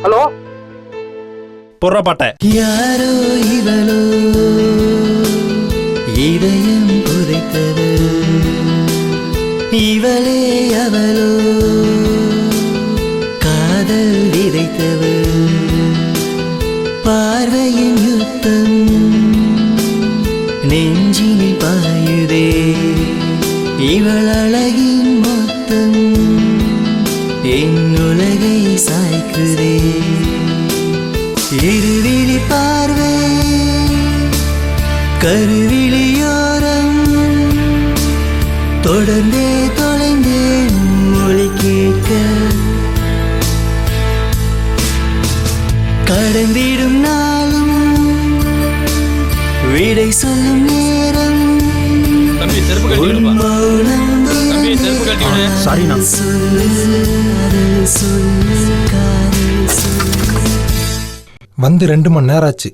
Hello போடுற பாட்டை. யாரோ இவளோ இதயம் புதைத்தவர், இவளே அவளோ காதல் விதைத்தவர். பார்வையின் யுத்தம் நெஞ்சினில் பாயுதே, இவள் அழகின் மொத்தம் என் உலகை சாய்க்குதே. இருவிழி பார்வை கருவிழியோரம் தொடர்ந்தே தொலைந்தேன் மொழி கேட்க. கடந்திடும் நாளும் விடை சொல்லும் நேரம் சாரிண்ணா. வந்து 2 மணி நேரம் ஆச்சு.